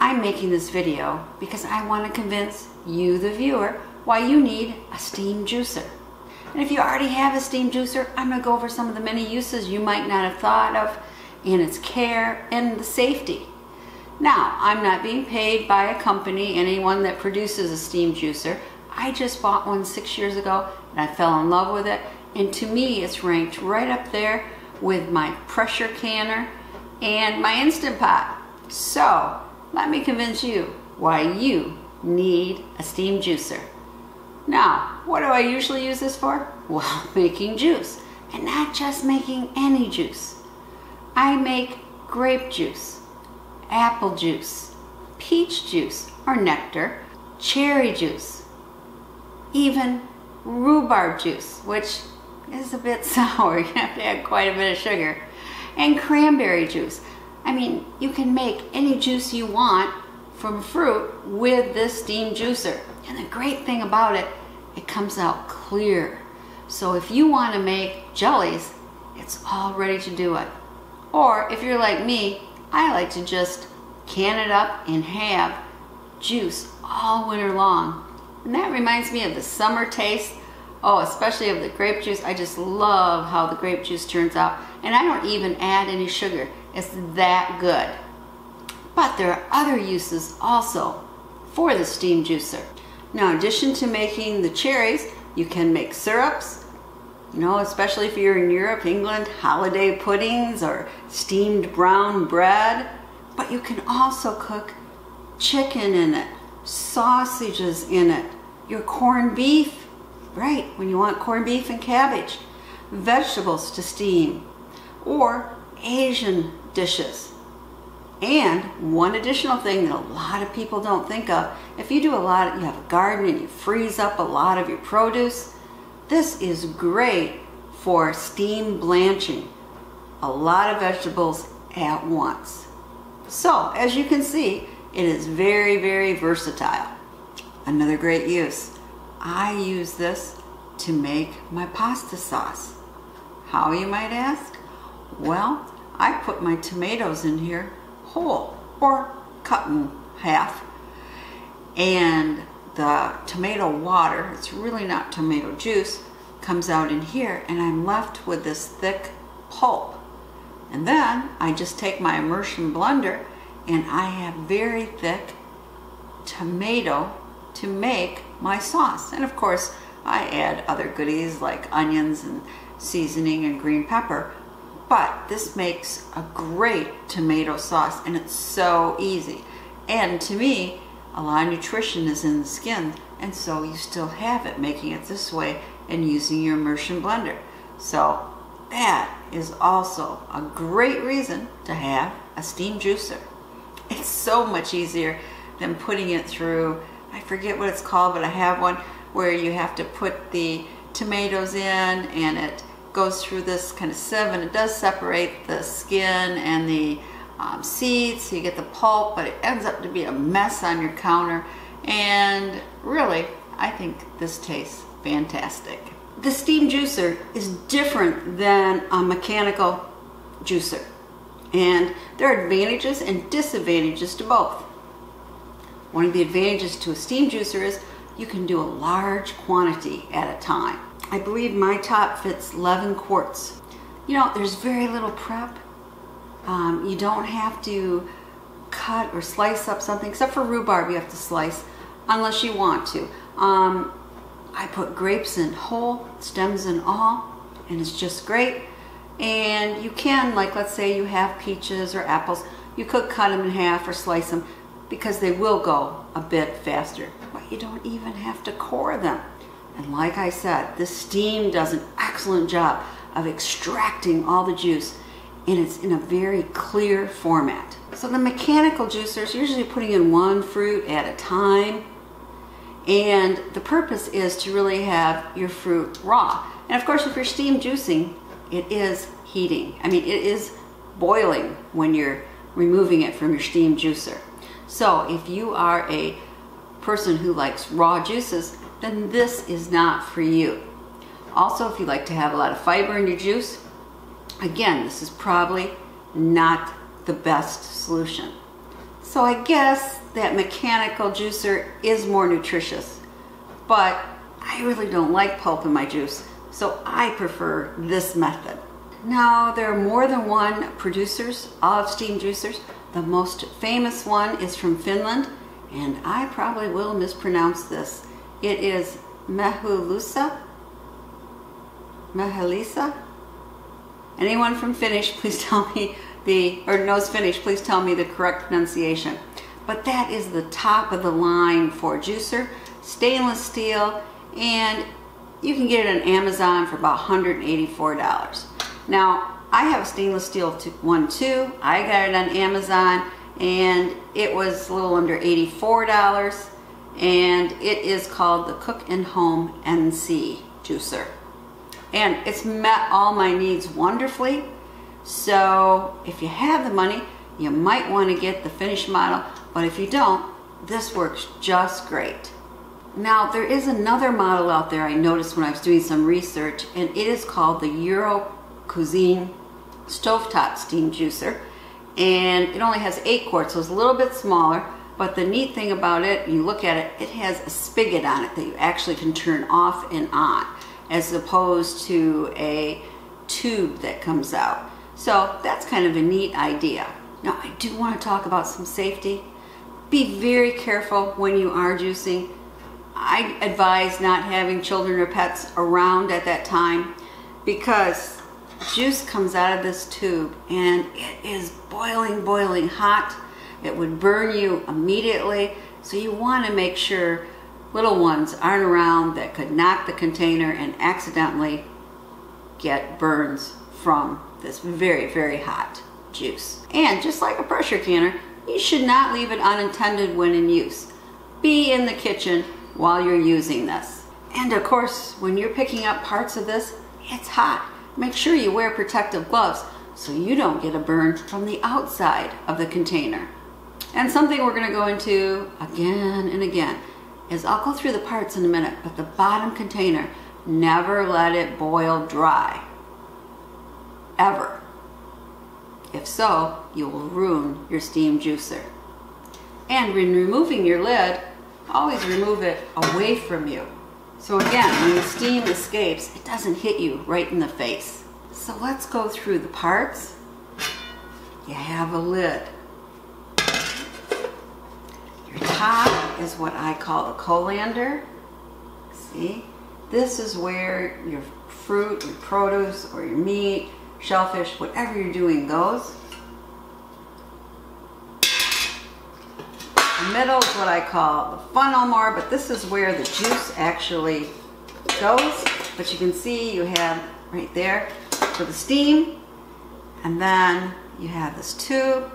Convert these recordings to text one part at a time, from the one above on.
I'm making this video because I want to convince you, the viewer, why you need a steam juicer. And if you already have a steam juicer, I'm going to go over some of the many uses you might not have thought of, and its care and the safety. Now, I'm not being paid by a company, anyone that produces a steam juicer. I just bought one 6 years ago and I fell in love with it. And to me, it's ranked right up there with my pressure canner and my Instant Pot. So, let me convince you why you need a steam juicer. Now, what do I usually use this for? Well, making juice. And not just making any juice. I make grape juice, apple juice, peach juice or nectar, cherry juice, even rhubarb juice, which is a bit sour. You have to add quite a bit of sugar, and cranberry juice. I mean, you can make any juice you want from fruit with this steam juicer. And the great thing about it, it comes out clear. So if you want to make jellies, it's all ready to do it. Or if you're like me, I like to just can it up and have juice all winter long. And that reminds me of the summer taste. Oh, especially of the grape juice. I just love how the grape juice turns out. And I don't even add any sugar. It's that good. But there are other uses also for the steam juicer. Now, in addition to making the cherries, you can make syrups. You know, especially if you're in Europe, England, holiday puddings or steamed brown bread. But you can also cook chicken in it, sausages in it, your corned beef, right, when you want corned beef and cabbage, vegetables to steam, or Asian dishes. And one additional thing that a lot of people don't think of, if you do you have a garden and you freeze up a lot of your produce, this is great for steam blanching a lot of vegetables at once. So, as you can see, it is very, very versatile. Another great use. I use this to make my pasta sauce. How, you might ask? Well, I put my tomatoes in here whole or cut in half. And the tomato water, it's really not tomato juice, comes out in here, and I'm left with this thick pulp. And then I just take my immersion blender and I have very thick tomato to make my sauce. And of course, I add other goodies like onions and seasoning and green pepper. But this makes a great tomato sauce, and it's so easy. And to me, a lot of nutrition is in the skin, and so you still have it making it this way and using your immersion blender. So that is also a great reason to have a steam juicer. It's so much easier than putting it through, I forget what it's called, but I have one where you have to put the tomatoes in and it goes through this kind of sieve, and it does separate the skin and the seeds, so you get the pulp, but it ends up to be a mess on your counter. And really, I think this tastes fantastic. The steam juicer is different than a mechanical juicer, and there are advantages and disadvantages to both. One of the advantages to a steam juicer is you can do a large quantity at a time. I believe my top fits 11 quarts. You know, there's very little prep. You don't have to cut or slice up something, except for rhubarb you have to slice, unless you want to. I put grapes in whole, stems and all, and it's just great. And you can, like let's say you have peaches or apples, you could cut them in half or slice them because they will go a bit faster. But you don't even have to core them. And like I said, the steam does an excellent job of extracting all the juice, and it's in a very clear format. So the mechanical juicers, usually putting in one fruit at a time, and the purpose is to really have your fruit raw. And of course, if you're steam juicing, it is heating. I mean, it is boiling when you're removing it from your steam juicer. So if you are a person who likes raw juices, then this is not for you. Also, if you like to have a lot of fiber in your juice, again, this is probably not the best solution. So I guess that mechanical juicer is more nutritious, but I really don't like pulp in my juice, so I prefer this method. Now, there are more than one producers of steam juicers. The most famous one is from Finland, and I probably will mispronounce this. It is Mehuelisa. Anyone from Finnish, please tell me knows Finnish, please tell me the correct pronunciation. But that is the top of the line for juicer, stainless steel, and you can get it on Amazon for about $184. Now, I have a stainless steel one too. I got it on Amazon and it was a little under $84, and it is called the Cook and Home NC juicer. And it's met all my needs wonderfully. So if you have the money, you might want to get the finished model, but if you don't, this works just great. Now, there is another model out there I noticed when I was doing some research, and it is called the Cuisine Stovetop steam juicer, and it only has 8 quarts, so it's a little bit smaller. But the neat thing about it, you look at it, it has a spigot on it that you actually can turn off and on, as opposed to a tube that comes out. So that's kind of a neat idea. Now, I do want to talk about some safety. Be very careful when you are juicing. I advise not having children or pets around at that time, because juice comes out of this tube and it is boiling hot. It would burn you immediately. So you want to make sure little ones aren't around that could knock the container and accidentally get burns from this very hot juice. And just like a pressure canner, you should not leave it unattended when in use. Be in the kitchen while you're using this. And of course, when you're picking up parts of this, it's hot. Make sure you wear protective gloves so you don't get a burn from the outside of the container. And something we're going to go into again and again is, I'll go through the parts in a minute, but the bottom container, never let it boil dry. Ever. If so, you will ruin your steam juicer. And when removing your lid, always remove it away from you. So again, when the steam escapes, it doesn't hit you right in the face. So let's go through the parts. You have a lid. Your top is what I call a colander. See? This is where your fruit, your produce, or your meat, shellfish, whatever you're doing goes. The middle is what I call the funnel more, but this is where the juice actually goes. But you can see you have right there for the steam, and then you have this tube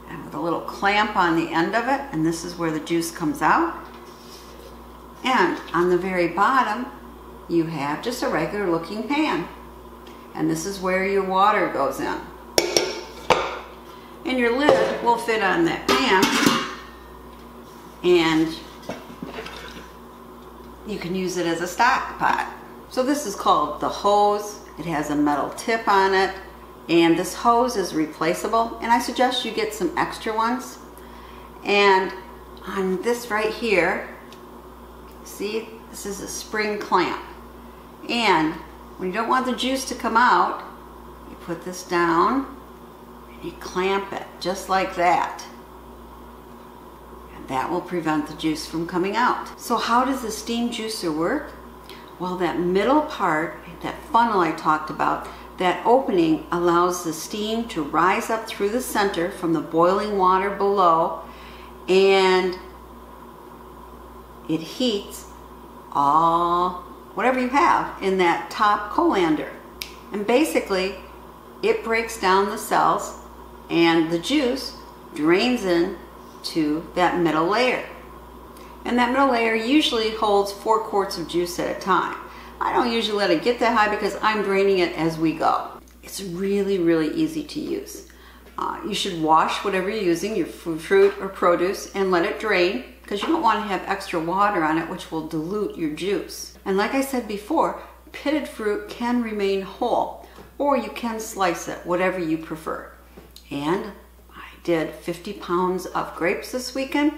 and with a little clamp on the end of it, and this is where the juice comes out. And on the very bottom, you have just a regular looking pan, and this is where your water goes in. And your lid will fit on that pan, and you can use it as a stock pot. So this is called the hose. It has a metal tip on it, and this hose is replaceable, and I suggest you get some extra ones. And on this right here, see, this is a spring clamp, and when you don't want the juice to come out, you put this down and you clamp it just like that. That will prevent the juice from coming out. So how does the steam juicer work? Well, that middle part, that funnel I talked about, that opening allows the steam to rise up through the center from the boiling water below, and it heats whatever you have in that top colander. And basically, it breaks down the cells, and the juice drains in to that middle layer. And that middle layer usually holds 4 quarts of juice at a time. I don't usually let it get that high because I'm draining it as we go. It's really easy to use. You should wash whatever you're using, your fruit or produce, and let it drain, because you don't want to have extra water on it, which will dilute your juice. And like I said before, pitted fruit can remain whole, or you can slice it, whatever you prefer. And I did 50 pounds of grapes this weekend,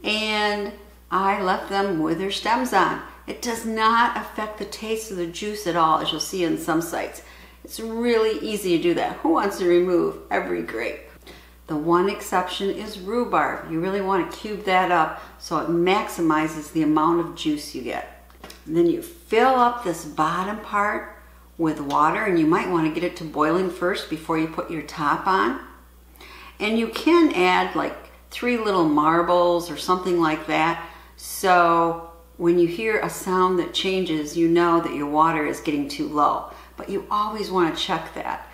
and I left them with their stems on. It does not affect the taste of the juice at all, as you'll see in some sites. It's really easy to do that. Who wants to remove every grape? The one exception is rhubarb. You really want to cube that up so it maximizes the amount of juice you get. And then you fill up this bottom part with water, and you might want to get it to boiling first before you put your top on. And you can add like 3 little marbles or something like that, so when you hear a sound that changes, you know that your water is getting too low. But you always want to check that.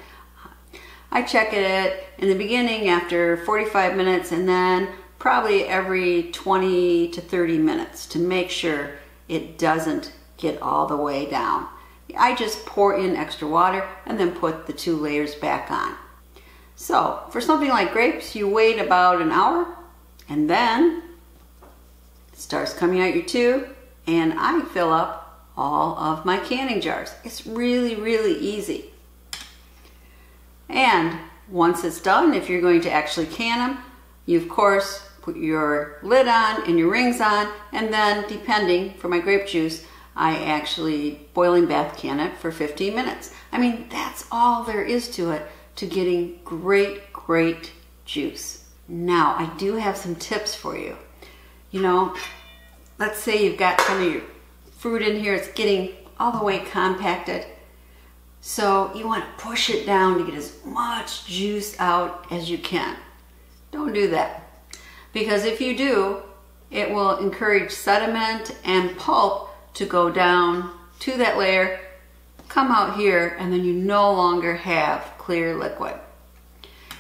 I check it in the beginning after 45 minutes, and then probably every 20 to 30 minutes to make sure it doesn't get all the way down. I just pour in extra water and then put the 2 layers back on. So for something like grapes, you wait about an hour, and then it starts coming out your tube, and I fill up all of my canning jars. It's really, really easy. And once it's done, if you're going to actually can them, you of course put your lid on and your rings on, and then depending, for my grape juice, I actually boiling bath can it for 15 minutes. I mean, that's all there is to it, to getting great, great juice. Now, I do have some tips for you. You know, let's say you've got some of your fruit in here, it's getting all the way compacted. So you want to push it down to get as much juice out as you can. Don't do that, because if you do, it will encourage sediment and pulp to go down to that layer, come out here, and then you no longer have clear liquid.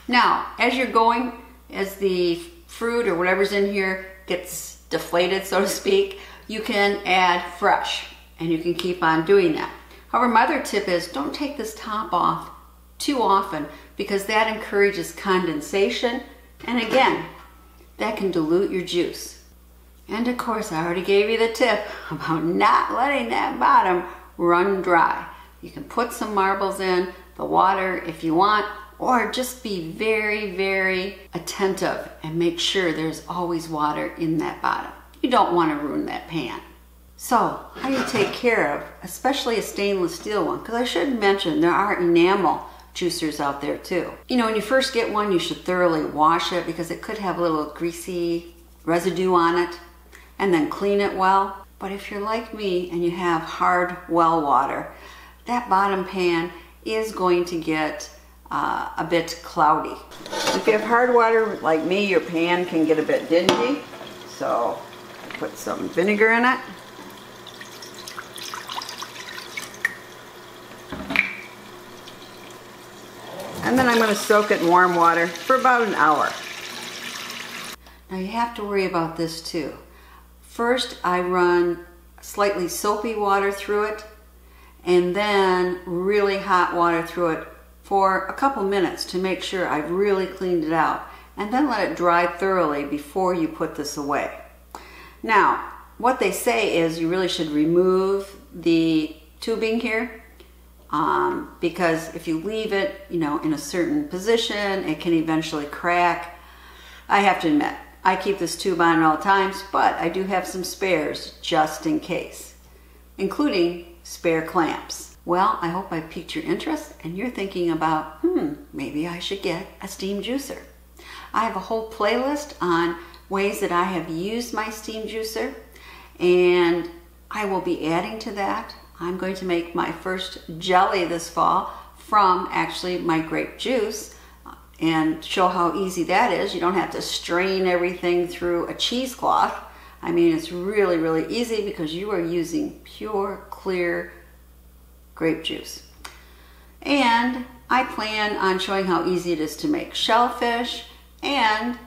Now, as you're going, as the fruit or whatever's in here gets deflated, so to speak, you can add fresh, and you can keep on doing that. However, my other tip is don't take this top off too often, because that encourages condensation, and again, that can dilute your juice. And of course, I already gave you the tip about not letting that bottom run dry. You can put some marbles in the water if you want, or just be very, very attentive and make sure there's always water in that bottom. You don't want to ruin that pan. So, how do you take care of, especially a stainless steel one? Because I should mention there are enamel juicers out there too. You know, when you first get one, you should thoroughly wash it, because it could have a little greasy residue on it, and then clean it well. But if you're like me and you have hard well water, that bottom pan is going to get a bit cloudy. If you have hard water like me, your pan can get a bit dingy. So I put some vinegar in it. And then I'm going to soak it in warm water for about an hour. Now you have to worry about this too. First, I run slightly soapy water through it, and then really hot water through it for a couple minutes to make sure I've really cleaned it out, and then let it dry thoroughly before you put this away. Now, what they say is you really should remove the tubing here, because if you leave it, you know, in a certain position, it can eventually crack. I have to admit, I keep this tube on at all times, but I do have some spares just in case, including spare clamps. Well, I hope I piqued your interest and you're thinking about, maybe I should get a steam juicer. I have a whole playlist on ways that I have used my steam juicer, and I will be adding to that. I'm going to make my first jelly this fall from actually my grape juice, and show how easy that is. You don't have to strain everything through a cheesecloth. I mean, it's really, really easy because you are using pure, clear grape juice. And I plan on showing how easy it is to make shellfish, and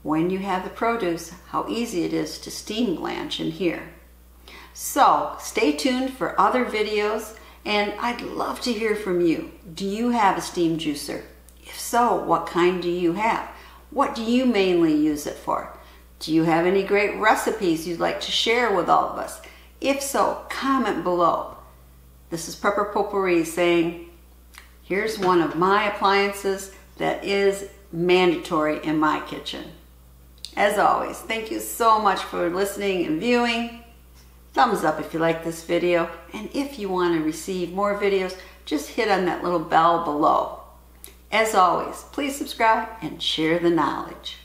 when you have the produce, how easy it is to steam blanch in here. So stay tuned for other videos, and I'd love to hear from you. Do you have a steam juicer? If so, what kind do you have? What do you mainly use it for? Do you have any great recipes you'd like to share with all of us? If so, comment below. This is Potpourri saying, here's one of my appliances that is mandatory in my kitchen. As always, thank you so much for listening and viewing. Thumbs up if you like this video, and if you want to receive more videos, just hit on that little bell below. As always, please subscribe and share the knowledge.